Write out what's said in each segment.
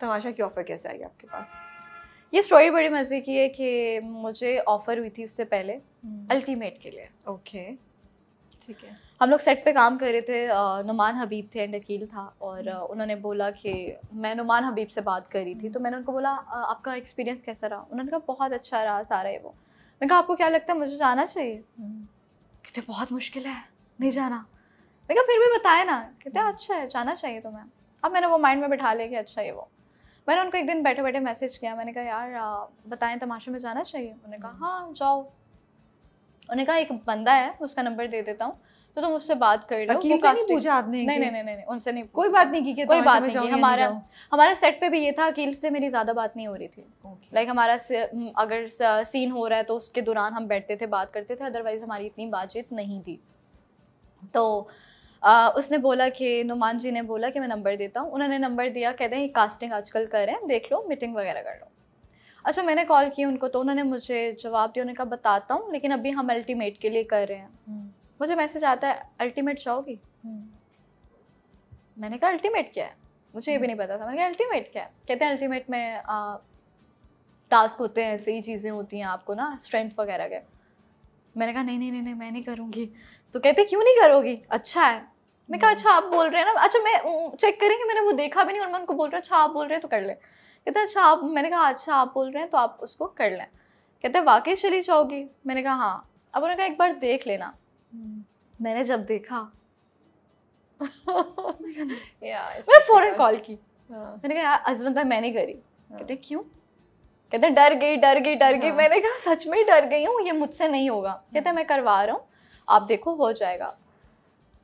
तमाशा की ऑफर कैसे आई आपके पास? ये स्टोरी बड़ी मज़े की है कि मुझे ऑफ़र हुई थी उससे पहले अल्टीमेट के लिए। ओके, ठीक है। हम लोग सेट पे काम कर रहे थे, नुमान हबीब थे एंड अकील था, और उन्होंने बोला कि मैं नुमान हबीब से बात कर रही थी, तो मैंने उनको बोला आपका एक्सपीरियंस कैसा रहा? उन्होंने कहा बहुत अच्छा रहा सारा ये वो। मैंने कहा आपको क्या लगता है मुझे जाना चाहिए? कहते बहुत मुश्किल है, नहीं जाना। मैंने कहा फिर भी बताए ना। कहते अच्छा है, जाना चाहिए तुम्हें। अब मैंने वो माइंड में बिठा लिया कि अच्छा ये वो। मैंने उनको एक दिन बैठे बैठे मैसेज किया, मैंने कहा यार बताएं तमाशे में जाना चाहिए? उन्होंने कहा हाँ जाओ। उन्होंने कहा एक बंदा है उसका नंबर दे देता हूँ तो तुम उससे बात कर लो। अकील से नहीं पूछा आपने? नहीं उनसे नहीं, कोई बात नहीं की कि कोई बात नहीं। हमारा सेट पे भी ये था, अकील से मेरी ज़्यादा बात नहीं हो रही थी। लाइक हमारा अगर सीन हो रहा है तो उसके दौरान हम बैठते थे बात करते थे, अदरवाइज हमारी इतनी बातचीत नहीं थी। तो उसने बोला कि नुमान जी ने बोला कि मैं नंबर देता हूँ। उन्होंने नंबर दिया, कहते हैं कास्टिंग आजकल कर रहे हैं, देख लो मीटिंग वगैरह कर लो। अच्छा मैंने कॉल की उनको तो उन्होंने मुझे जवाब दिया, उन्होंने कहा बताता हूँ लेकिन अभी हम अल्टीमेट के लिए कर रहे हैं। मुझे मैसेज आता है अल्टीमेट जाओगी? मैंने कहा अल्टीमेट क्या है? मुझे ये भी नहीं पता था। मैंने कहा अल्टीमेट क्या है? कहते हैं अल्टीमेट में टास्क होते हैं, ऐसी ही चीज़ें होती हैं आपको ना, स्ट्रेंथ वगैरह के। मैंने कहा नहीं मैं नहीं करूँगी। तो कहते क्यों नहीं करोगी? अच्छा है। मैं कहा अच्छा आप बोल रहे हैं ना, अच्छा मैं चेक करेंगे, मैंने वो देखा भी नहीं और मैं उनको बोल रहा हूँ अच्छा आप बोल रहे हैं तो कर लें। कहते अच्छा आप, मैंने कहा अच्छा आप बोल रहे हैं तो आप उसको कर लें। कहते वाकई चली जाओगी? मैंने कहा हाँ। अब उन्होंने कहा एक बार देख लेना। मैंने जब देखा मैं फौरन कॉल की। मैंने कहा यार अजमत भाई मैं नहीं करी। कहते क्यों? कहते डर गई। मैंने कहा सच में ही डर गई हूँ, ये मुझसे नहीं होगा। कहते मैं करवा रहा हूँ, आप देखो हो जाएगा।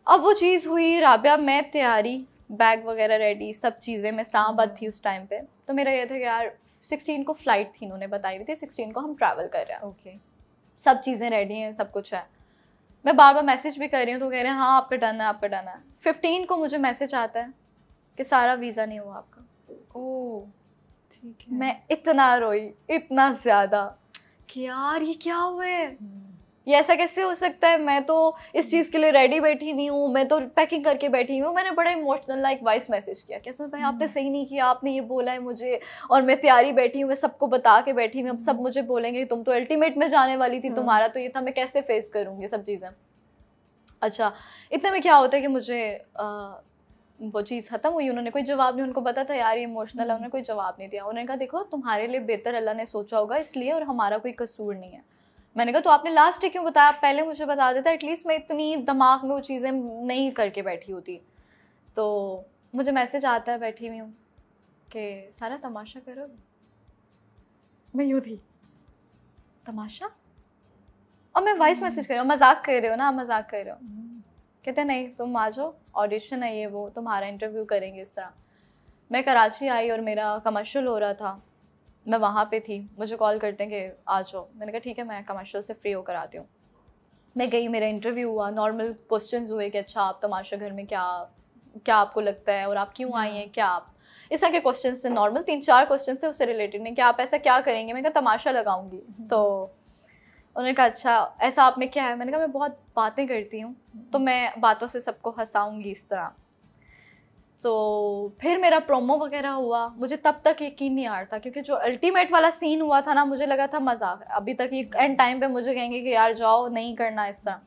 अब वो चीज़ हुई, राबिया मैं तैयारी, बैग वगैरह रेडी, सब चीज़ें। मैं इस्लामाबाद थी उस टाइम पे, तो मेरा ये था कि यार 16 को फ्लाइट थी, उन्होंने बताई हुई थी 16 को हम ट्रैवल कर रहे हैं। ओके सब चीज़ें रेडी हैं, सब कुछ है। मैं बार बार मैसेज भी कर रही हूँ तो कह रहे हैं हाँ आपका डन है। 15 को मुझे मैसेज आता है कि सारा वीज़ा नहीं हुआ आपका। ओह ठीक है। मैं इतना रोई, इतना ज़्यादा कि यार ये क्या हुआ है, ये ऐसा कैसे हो सकता है? मैं तो इस चीज़ के लिए रेडी बैठी नहीं हूँ, मैं तो पैकिंग करके बैठी हूँ। मैंने बड़ा इमोशनल लाइक वॉइस मैसेज किया, कैसे भाई आपने सही नहीं किया, आपने ये बोला है मुझे और मैं तैयारी बैठी हूँ, मैं सबको बता के बैठी हूँ, अब सब मुझे बोलेंगे तुम तो अल्टीमेट में जाने वाली थी, तुम्हारा तो ये था, मैं कैसे फेस करूँगी सब चीज़ें। अच्छा इतने में क्या होता है कि मुझे वो चीज़ ख़त्म हुई, उन्होंने कोई जवाब नहीं, उनको पता था यार ये इमोशनल है, उन्होंने कोई जवाब नहीं दिया। उन्होंने कहा देखो तुम्हारे लिए बेहतर अल्लाह ने सोचा होगा इसलिए, और हमारा कोई कसूर नहीं है। मैंने कहा तो आपने लास्ट डे क्यों बताया? आप पहले मुझे बता देता, एटलीस्ट मैं इतनी दिमाग में वो चीज़ें नहीं करके बैठी होती। तो मुझे मैसेज आता है, बैठी हुई हूँ कि सारा तमाशा करो। मैं यूँ थी, तमाशा? और मैं वॉइस मैसेज कर रही हूँ, मजाक कर रहे हो ना, मजाक कर रहे हो। कहते नहीं तुम आ जाओ, ऑडिशन है ये वो, तुम्हारा इंटरव्यू करेंगे इस तरह। मैं कराची आई और मेरा कमर्शियल हो रहा था, मैं वहाँ पे थी, मुझे कॉल करते हैं कि आ जाओ। मैंने कहा ठीक है मैं कमर्शियल से फ्री होकर आती हूँ। मैं गई, मेरा इंटरव्यू हुआ, नॉर्मल क्वेश्चंस हुए कि अच्छा आप तमाशा घर में क्या क्या आपको लगता है और आप क्यों आई हैं, क्या आप इस तरह के क्वेश्चन से, नॉर्मल 3-4 क्वेश्चन से उससे रिलेटेड नहीं कि आप ऐसा क्या करेंगे। मैंने कहा तमाशा लगाऊंगी। तो उन्होंने कहा अच्छा ऐसा आप में क्या है? मैंने कहा मैं बहुत बातें करती हूँ, तो मैं बातों से सबको हंसाऊंगी इस तरह। तो फिर मेरा प्रोमो वगैरह हुआ, मुझे तब तक यकीन नहीं आ रहा था क्योंकि जो अल्टीमेट वाला सीन हुआ था ना, मुझे लगा था मजाक है, अभी तक ये एंड टाइम पे मुझे कहेंगे कि यार जाओ नहीं करना इस तरह।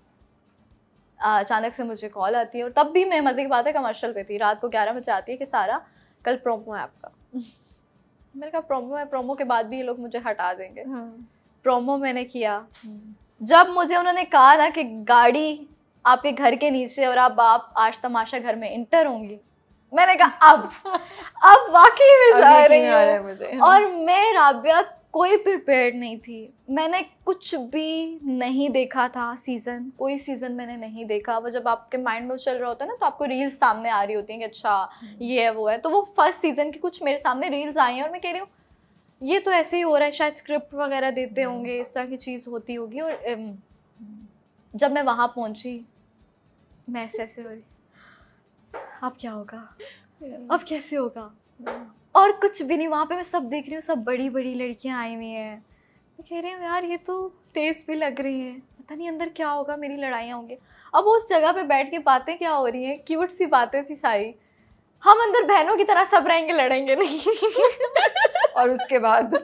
अचानक से मुझे कॉल आती है, और तब भी मैं मज़े की बात है कमर्शियल पे थी, रात को 11 बजे आती है कि सारा कल प्रोमो है आपका। मैंने कहा प्रोमो है, प्रोमो के बाद भी ये लोग मुझे हटा देंगे। प्रोमो मैंने किया। जब मुझे उन्होंने कहा ना कि गाड़ी आपके घर के नीचे और आप आज तमाशा घर में इंटर होंगी, मैंने कहा अब वाकई में जा रही हूँ मुझे। और मैं राबिया कोई प्रिपेयर्ड नहीं थी, मैंने कुछ भी नहीं देखा था सीज़न, कोई सीज़न मैंने नहीं देखा। वो जब आपके माइंड में चल रहा होता है ना तो आपको रील्स सामने आ रही होती हैं कि अच्छा ये है वो है, तो वो फर्स्ट सीज़न की कुछ मेरे सामने रील्स आई हैं और मैं कह रही हूँ ये तो ऐसे ही हो रहा है, शायद स्क्रिप्ट वगैरह देते होंगे, इस तरह की चीज़ होती होगी। और जब मैं वहाँ पहुँची मैं ऐसे हो रही, अब क्या होगा, अब कैसे होगा, और कुछ भी नहीं। वहाँ पे मैं सब देख रही हूँ, सब बड़ी बड़ी लड़कियाँ आई हुई हैं, मैं कह रही हूँ यार ये तो तेज भी लग रही है, पता नहीं अंदर क्या होगा, मेरी लड़ाइयाँ होंगी। अब उस जगह पे बैठ के बातें क्या हो रही हैं, क्यूट सी बातें थी सारी, हम अंदर बहनों की तरह सब रहेंगे, लड़ेंगे नहीं। और उसके बाद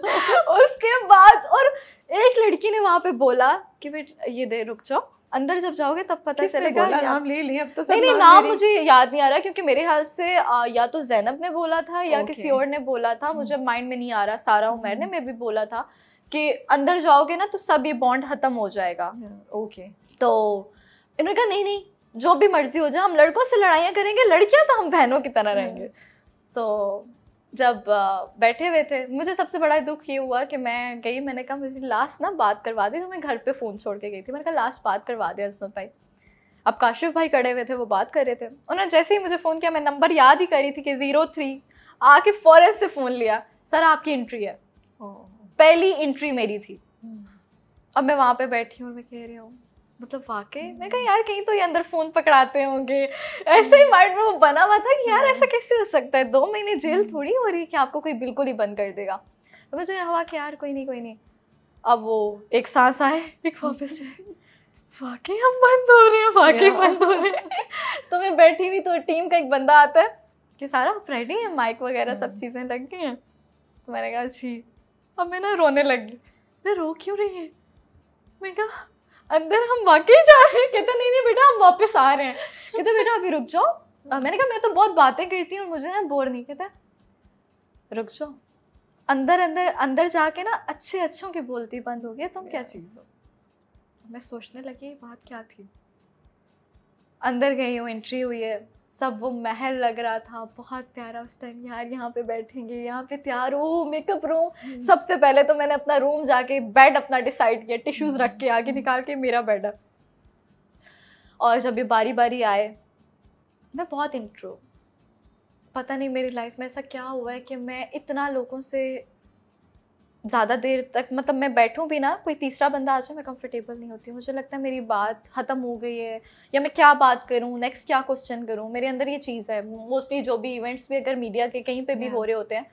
और एक लड़की ने वहां पे बोला कि बेटा ये दे, रुक जाओ, अंदर जब जाओगे तब पता चलेगा। बोला? नाम ले लिए अब तो सब। नहीं नाम मुझे याद नहीं आ रहा, क्योंकि मेरे ख्याल से या तो जैनब ने बोला था या किसी और ने बोला था, मुझे माइंड में नहीं आ रहा। सारा उमर ने मे भी बोला था कि अंदर जाओगे ना तो सब ये बॉन्ड खत्म हो जाएगा। ओके। तो इन्होंने कहा नहीं नहीं, जो भी मर्जी हो जाए, हम लड़कों से लड़ाइयाँ करेंगे, लड़कियां तो हम बहनों की तरह रहेंगे। तो जब बैठे हुए थे, मुझे सबसे बड़ा दुख ये हुआ कि मैं गई, मैंने कहा मुझे लास्ट ना बात करवा दी। तो मैं घर पे फ़ोन छोड़ के गई थी, मैंने कहा लास्ट बात करवा दिया अजमत भाई। अब काशिफ भाई खड़े हुए थे, वो बात कर रहे थे। उन्होंने जैसे ही मुझे फ़ोन किया, मैं नंबर याद ही करी थी कि 03, आके फ़ौरन से फ़ोन लिया, सर आपकी एंट्री है। पहली एंट्री मेरी थी। अब मैं वहाँ पे बैठी हूँ और मैं कह रही हूँ मतलब वाकई, मैं कहा यार कहीं तो ये अंदर फ़ोन पकड़ाते होंगे। ऐसे ही माइंड में वो बना हुआ था कि यार ऐसा कैसे हो सकता है, 2 महीने जेल थोड़ी हो रही है कि आपको कोई बिल्कुल ही बंद कर देगा। तो मुझे हुआ कि यार कोई नहीं। अब वो एक सांस आए, एक वापस जाए, वाकई हम बंद हो रहे हैं, वाकई बंद हो रहे हैं। तो मैं बैठी हुई, तो टीम का एक बंदा आता है कि सारा आप रेडी है, माइक वगैरह सब चीज़ें लग गई हैं। तो मैंने कहा जी। अब मैं ना रोने लगी। मैं रो क्यों रही है? मैं कहा अंदर हम वाकई जा रहे हैं। कहता नहीं बेटा हम वापस आ रहे हैं। कहता बेटा अभी रुक जाओ। मैंने कहा मैं तो बहुत बातें करती हूँ और मुझे ना बोर नहीं। कहता रुक जाओ, अंदर जाके ना अच्छों की बोलती बंद हो गई, तुम क्या चीज़ हो। मैं सोचने लगी बात क्या थी। अंदर गई हूँ, एंट्री हुई है, सब वो महल लग रहा था, बहुत प्यारा उस टाइम। यार यहाँ पे बैठेंगे, यहाँ पे तैयार हो, मेकअप रूम। सबसे पहले तो मैंने अपना रूम जाके बेड अपना डिसाइड किया, टिश्यूज रख के आगे निकाल के मेरा बेड है। और जब ये बारी बारी आए, मैं बहुत इंट्रो, पता नहीं मेरी लाइफ में ऐसा क्या हुआ है कि मैं इतना लोगों से ज़्यादा देर तक, मतलब मैं बैठूं भी ना, कोई तीसरा बंदा आ जाए, मैं कंफर्टेबल नहीं होती। मुझे लगता है मेरी बात ख़त्म हो गई है, या मैं क्या बात करूं, नेक्स्ट क्या क्वेश्चन करूं। मेरे अंदर ये चीज़ है। मोस्टली जो भी इवेंट्स भी अगर मीडिया के कहीं पे भी हो रहे होते हैं,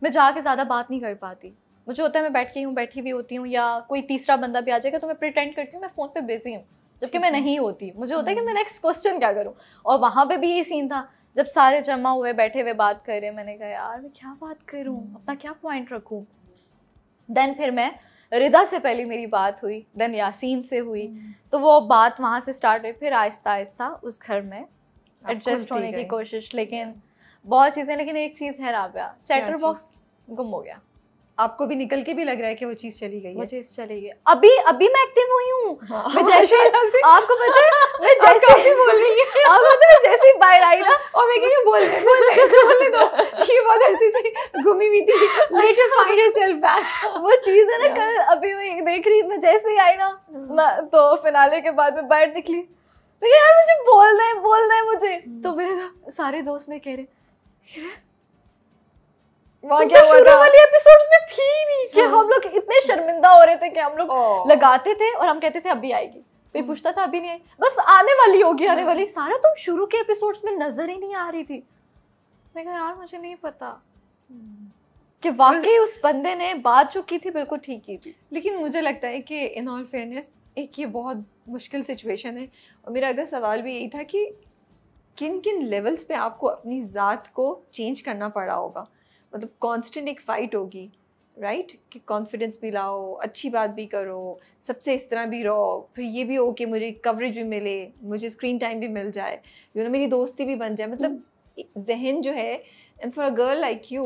मैं जाके ज़्यादा बात नहीं कर पाती। मुझे होता है मैं बैठी हुई होती हूँ, या कोई तीसरा बंदा भी आ जाएगा तो मैं प्रिटेंड करती हूँ मैं फ़ोन पर बिजी हूँ, जबकि मैं नहीं होती। मुझे होता है कि मैं नेक्स्ट क्वेश्चन क्या करूँ। और वहाँ पर भी ये सीन था, जब सारे जमा हुए बैठे हुए बात कर रहे, मैंने कहा यार मैं क्या बात करूँ, अपना क्या पॉइंट रखूँ। देन फिर मैं रिदा से पहले मेरी बात हुई, देन यासीन से हुई। तो वो बात वहाँ से स्टार्ट हुई। फिर आहिस्ता आहिस्ता उस घर में एडजस्ट होने की कोशिश, लेकिन बहुत चीज़ें। लेकिन एक चीज़ है राबिया, चैटर बॉक्स गुम हो गया। आपको भी निकल के भी लग रहा है कि वो चीज़ चली गई है? वो चीज़ चली गई। अभी मैं एक्टिव हुई हूँ। मैं जैसे आपको पता है, मैं जैसे बोल रही हूँ, आपको पता है जैसे ही बाहर आई ना, और मैं कहीं बोलने दो, ये बहुत हंसी से घूमी हुई थी। Let her find herself back। वो चीज़ है ना, कल अभी मैं देख रही, मैं जैसे ही आई ना, तो फिनाले के बाद में बाहर निकली, मैं यार मुझे बोलना है मुझे। तो मेरे सारे दोस्त में कह रहे वहाँ क्या हुआ था? वाली एपिसोड्स में थी नहीं कि हम लोग इतने शर्मिंदा हो रहे थे कि हम लोग लगाते थे और हम कहते थे अभी आएगी, कोई पूछता था अभी नहीं आई, बस आने वाली होगी आने वाली। सारा तुम शुरू के एपिसोड्स में नजर ही नहीं आ रही थी। मैं कहा यार मुझे नहीं पता कि वाकई उस बंदे ने बात जो की थी बिल्कुल ठीक की थी। लेकिन मुझे लगता है कि इन ऑल फेयरनेस एक ये बहुत मुश्किल सिचुएशन है। और मेरा अगर सवाल भी यही था कि किन किन लेवल्स पे आपको अपनी ज़ात को चेंज करना पड़ा होगा। मतलब कांस्टेंट एक फ़ाइट होगी, राइट, कि कॉन्फिडेंस भी लाओ, अच्छी बात भी करो, सबसे इस तरह भी रहो, फिर ये भी हो कि मुझे कवरेज भी मिले, मुझे स्क्रीन टाइम भी मिल जाए, मेरी दोस्ती भी बन जाए। मतलब जहन जो है, and for a girl like you